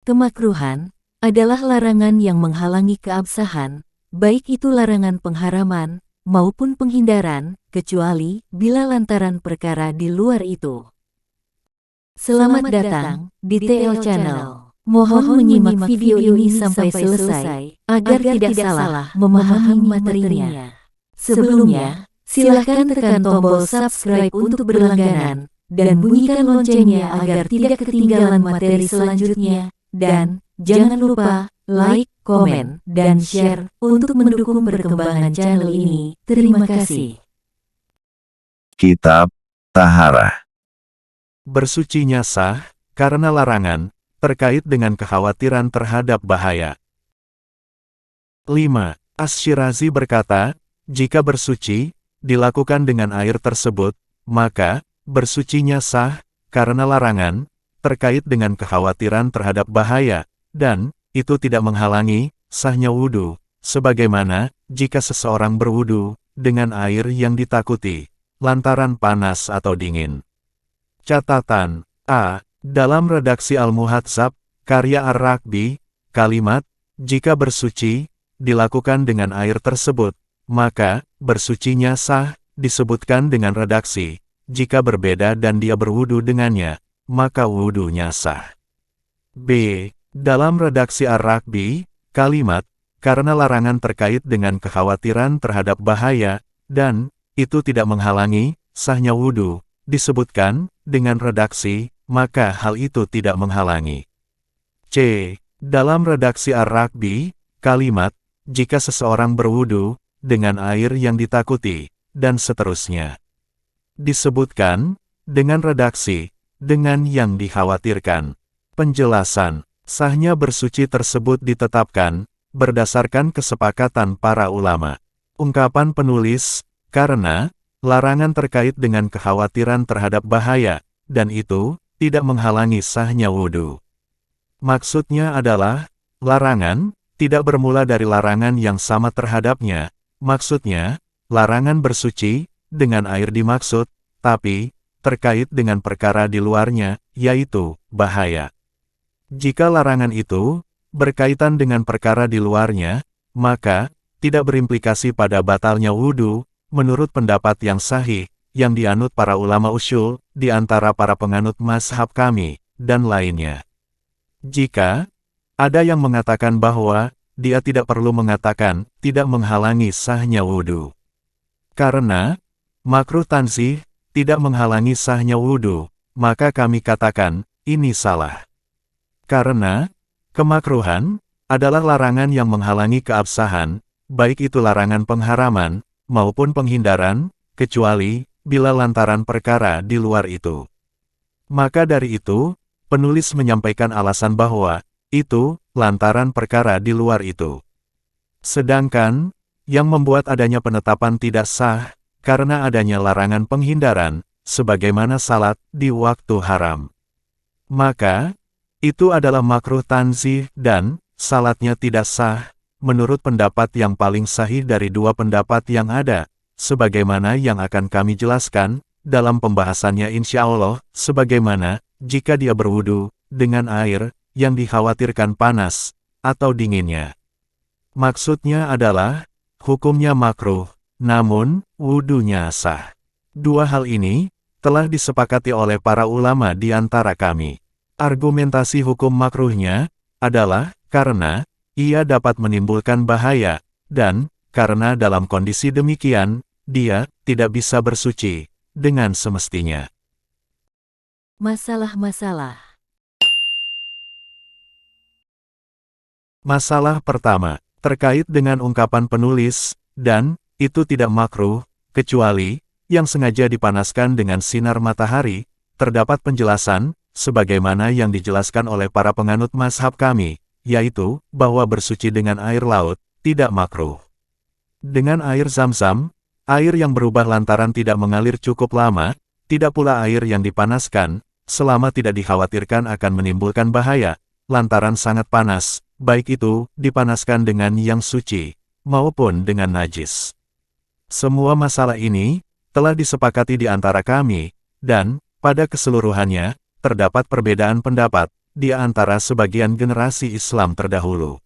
Kemakruhan adalah larangan yang menghalangi keabsahan, baik itu larangan pengharaman maupun penghindaran, kecuali bila lantaran perkara di luar itu. Selamat datang di TL Channel. Mohon menyimak video ini sampai selesai agar tidak salah memahami materinya. Sebelumnya, silakan tekan tombol subscribe untuk berlangganan dan bunyikan loncengnya agar tidak ketinggalan materi selanjutnya. Dan jangan lupa like, komen, dan share untuk mendukung perkembangan channel ini. Terima kasih. Kitab Taharah. Bersucinya sah, karena larangan, terkait dengan kekhawatiran terhadap bahaya. 5. Asy-Syirazi berkata, jika bersuci, dilakukan dengan air tersebut, maka, bersucinya sah, karena larangan, terkait dengan kekhawatiran terhadap bahaya, dan, itu tidak menghalangi, sahnya wudhu, sebagaimana, jika seseorang berwudhu, dengan air yang ditakuti, lantaran panas atau dingin. Catatan, A. Dalam redaksi Al-Muhadzab, karya Ar-Rakbi, kalimat, jika bersuci, dilakukan dengan air tersebut, maka, bersucinya sah, disebutkan dengan redaksi, jika berbeda dan dia berwudu dengannya, maka wudunya sah. B. Dalam redaksi Ar-Rakbi, kalimat, karena larangan terkait dengan kekhawatiran terhadap bahaya, dan, itu tidak menghalangi, sahnya wudu, disebutkan, dengan redaksi, maka hal itu tidak menghalangi. C. Dalam redaksi Ar-Rakbi, kalimat, jika seseorang berwudu, dengan air yang ditakuti, dan seterusnya. Disebutkan, dengan redaksi, dengan yang dikhawatirkan. Penjelasan, sahnya bersuci tersebut ditetapkan, berdasarkan kesepakatan para ulama. Ungkapan penulis, karena, larangan terkait dengan kekhawatiran terhadap bahaya, dan itu, tidak menghalangi sahnya wudhu. Maksudnya adalah, larangan, tidak bermula dari larangan yang sama terhadapnya, maksudnya, larangan bersuci, dengan air dimaksud, tapi, terkait dengan perkara di luarnya, yaitu, bahaya. Jika larangan itu, berkaitan dengan perkara di luarnya, maka, tidak berimplikasi pada batalnya wudhu, menurut pendapat yang sahih, yang dianut para ulama usyul, di antara para penganut mazhab kami, dan lainnya. Jika ada yang mengatakan bahwa dia tidak perlu mengatakan tidak menghalangi sahnya wudhu, karena makruh tanzih tidak menghalangi sahnya wudhu, maka kami katakan ini salah. Karena kemakruhan adalah larangan yang menghalangi keabsahan, baik itu larangan pengharaman maupun penghindaran, kecuali bila lantaran perkara di luar itu. Maka dari itu, penulis menyampaikan alasan bahwa itu lantaran perkara di luar itu. Sedangkan yang membuat adanya penetapan tidak sah karena adanya larangan penghindaran, sebagaimana salat di waktu haram. Maka, itu adalah makruh tanzih dan salatnya tidak sah, menurut pendapat yang paling sahih dari dua pendapat yang ada, sebagaimana yang akan kami jelaskan dalam pembahasannya insya Allah, sebagaimana jika dia berwudu dengan air yang dikhawatirkan panas atau dinginnya. Maksudnya adalah, hukumnya makruh, namun, wudunya sah. Dua hal ini, telah disepakati oleh para ulama di antara kami. Argumentasi hukum makruhnya, adalah, karena, ia dapat menimbulkan bahaya, dan, karena dalam kondisi demikian, dia, tidak bisa bersuci, dengan semestinya. Masalah-masalah. Masalah pertama, terkait dengan ungkapan penulis, dan, itu tidak makruh, kecuali, yang sengaja dipanaskan dengan sinar matahari, terdapat penjelasan, sebagaimana yang dijelaskan oleh para penganut mazhab kami, yaitu, bahwa bersuci dengan air laut, tidak makruh. Dengan air zam-zam, air yang berubah lantaran tidak mengalir cukup lama, tidak pula air yang dipanaskan, selama tidak dikhawatirkan akan menimbulkan bahaya, lantaran sangat panas, baik itu, dipanaskan dengan yang suci, maupun dengan najis. Semua masalah ini, telah disepakati di antara kami, dan, pada keseluruhannya, terdapat perbedaan pendapat, di antara sebagian generasi Islam terdahulu.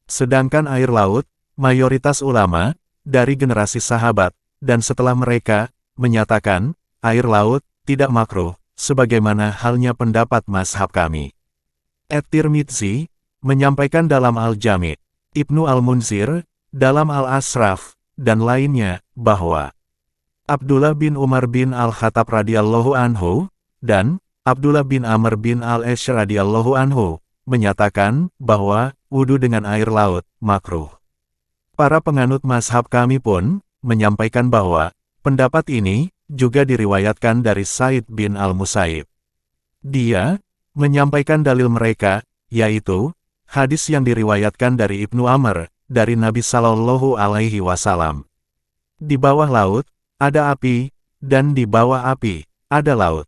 Sedangkan air laut, mayoritas ulama, dari generasi sahabat, dan setelah mereka, menyatakan, air laut, tidak makruh, sebagaimana halnya pendapat mazhab kami. At-Tirmidzi, menyampaikan dalam Al-Jami', Ibnu Al-Munzir, dalam Al-Ashraf, dan lainnya, bahwa Abdullah bin Umar bin Al-Khattab radhiyallahu anhu, dan Abdullah bin Amr bin Al-Ash radhiyallahu anhu, menyatakan bahwa wudu dengan air laut makruh. Para penganut mazhab kami pun menyampaikan bahwa pendapat ini juga diriwayatkan dari Said bin Al-Musayyib. Dia menyampaikan dalil mereka, yaitu hadis yang diriwayatkan dari Ibnu Amr dari Nabi Shallallahu Alaihi Wasallam. Di bawah laut ada api, dan di bawah api ada laut.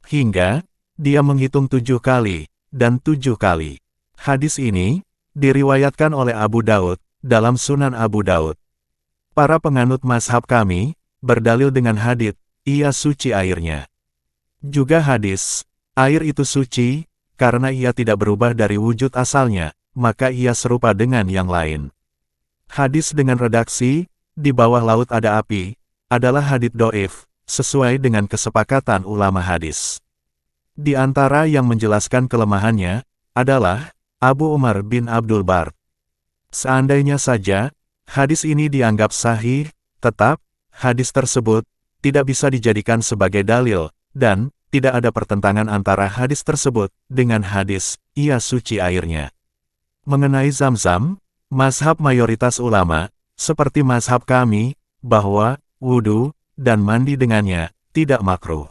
Hingga dia menghitung 7 kali, dan 7 kali. Hadis ini diriwayatkan oleh Abu Daud dalam Sunan Abu Daud. Para penganut mazhab kami berdalil dengan hadits, ia suci airnya. Juga hadis, air itu suci, karena ia tidak berubah dari wujud asalnya, maka ia serupa dengan yang lain. Hadis dengan redaksi, di bawah laut ada api, adalah hadits dhaif, sesuai dengan kesepakatan ulama hadis. Di antara yang menjelaskan kelemahannya, adalah Abu Umar bin Abdul Bar. Seandainya saja, hadis ini dianggap sahih, tetap, hadis tersebut tidak bisa dijadikan sebagai dalil, dan tidak ada pertentangan antara hadis tersebut dengan hadis, ia suci airnya. Mengenai Zamzam, mazhab mayoritas ulama, seperti mazhab kami, bahwa wudu dan mandi dengannya tidak makruh.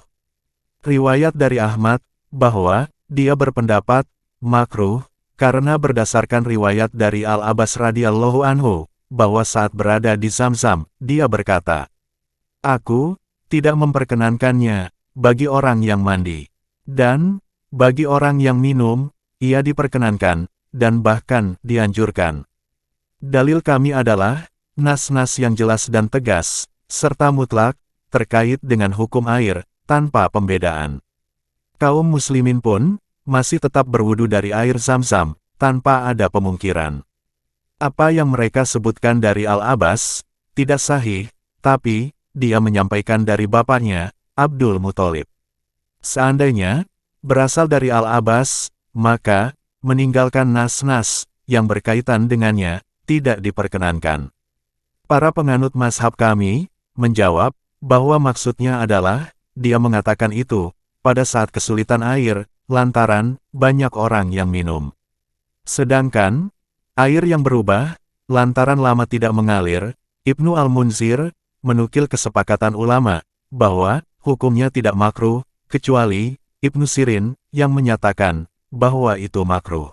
Riwayat dari Ahmad, bahwa dia berpendapat makruh, karena berdasarkan riwayat dari Al-Abbas radhiyallahu anhu, bahwa saat berada di Zamzam, dia berkata, "Aku tidak memperkenankannya bagi orang yang mandi, dan bagi orang yang minum, ia diperkenankan, dan bahkan dianjurkan." Dalil kami adalah nas-nas yang jelas dan tegas, serta mutlak, terkait dengan hukum air, tanpa pembedaan. Kaum muslimin pun, masih tetap berwudu dari air Zamzam, tanpa ada pemungkiran. Apa yang mereka sebutkan dari Al-Abbas, tidak sahih, tapi, dia menyampaikan dari bapaknya, Abdul Muthalib. Seandainya, berasal dari Al-Abbas, maka, meninggalkan nas-nas, yang berkaitan dengannya, tidak diperkenankan. Para penganut mazhab kami, menjawab, bahwa maksudnya adalah, dia mengatakan itu, pada saat kesulitan air, lantaran, banyak orang yang minum. Sedangkan, air yang berubah, lantaran lama tidak mengalir, Ibnu Al-Munzir, menukil kesepakatan ulama, bahwa, hukumnya tidak makruh, kecuali, Ibnu Sirin, yang menyatakan, bahwa itu makruh.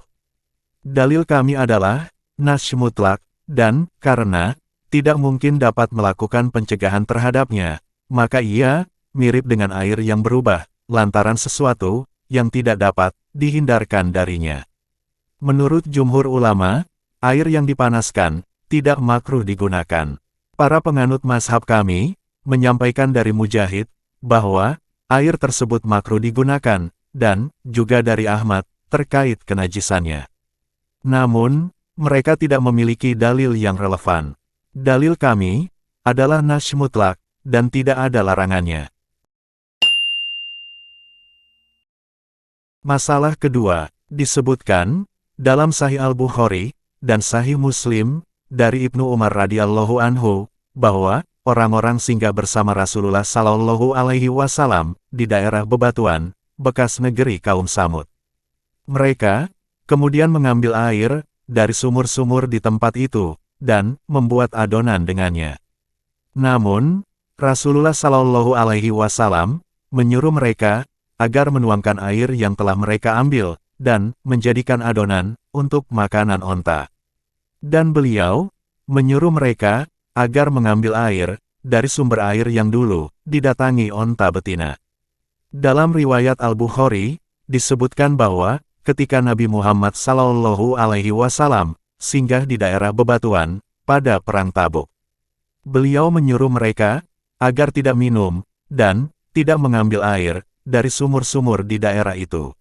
Dalil kami adalah, nas mutlak, dan, karena, tidak mungkin dapat melakukan pencegahan terhadapnya, maka ia mirip dengan air yang berubah, lantaran sesuatu yang tidak dapat dihindarkan darinya. Menurut jumhur ulama, air yang dipanaskan tidak makruh digunakan. Para penganut mazhab kami menyampaikan dari Mujahid bahwa air tersebut makruh digunakan, dan juga dari Ahmad terkait kenajisannya. Namun, mereka tidak memiliki dalil yang relevan. Dalil kami adalah nas mutlak, dan tidak ada larangannya. Masalah kedua, disebutkan dalam Sahih Al-Bukhari dan Sahih Muslim dari Ibnu Umar radhiyallahu anhu bahwa orang-orang singgah bersama Rasulullah Shallallahu Alaihi Wasallam di daerah bebatuan, bekas negeri kaum Samud. Mereka kemudian mengambil air dari sumur-sumur di tempat itu dan membuat adonan dengannya. Namun, Rasulullah Shallallahu Alaihi Wasallam menyuruh mereka agar menuangkan air yang telah mereka ambil dan menjadikan adonan untuk makanan onta. Dan beliau menyuruh mereka agar mengambil air dari sumber air yang dulu didatangi onta betina. Dalam riwayat Al-Bukhari disebutkan bahwa ketika Nabi Muhammad Shallallahu Alaihi Wasallam singgah di daerah bebatuan pada perang Tabuk, beliau menyuruh mereka agar tidak minum dan tidak mengambil air dari sumur-sumur di daerah itu.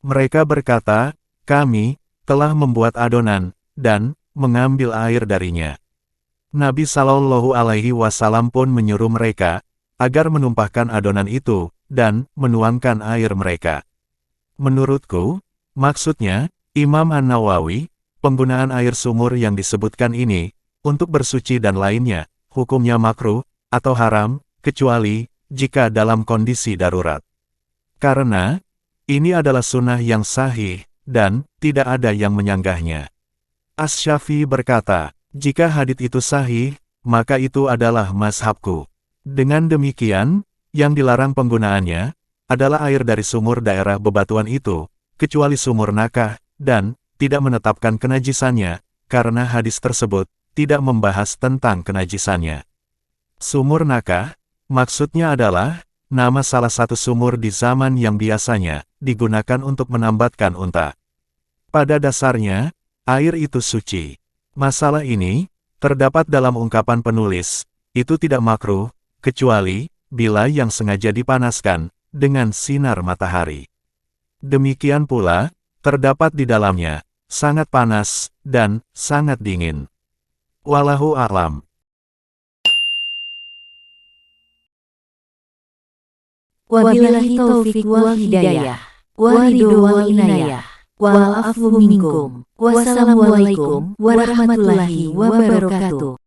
Mereka berkata, kami telah membuat adonan dan mengambil air darinya. Nabi Shallallahu Alaihi Wasallam pun menyuruh mereka agar menumpahkan adonan itu dan menuangkan air mereka. Menurutku, maksudnya, Imam An-Nawawi, penggunaan air sumur yang disebutkan ini untuk bersuci dan lainnya, hukumnya makruh atau haram, kecuali jika dalam kondisi darurat. Karena ini adalah sunnah yang sahih dan tidak ada yang menyanggahnya. Asy-Syafi'i berkata, jika hadits itu sahih, maka itu adalah mazhabku. Dengan demikian, yang dilarang penggunaannya adalah air dari sumur daerah bebatuan itu, kecuali sumur nakah, dan tidak menetapkan kenajisannya, karena hadis tersebut tidak membahas tentang kenajisannya. Sumur nakah, maksudnya adalah nama salah satu sumur di zaman yang biasanya digunakan untuk menambatkan unta. Pada dasarnya, air itu suci. Masalah ini terdapat dalam ungkapan penulis, itu tidak makruh, kecuali bila yang sengaja dipanaskan dengan sinar matahari. Demikian pula, terdapat di dalamnya sangat panas dan sangat dingin. Wallahu a'lam. Wabillahi taufiq wal hidayah. Waridho wal inayah. Wal afu minkum. Wassalamualaikum warahmatullahi wabarakatuh.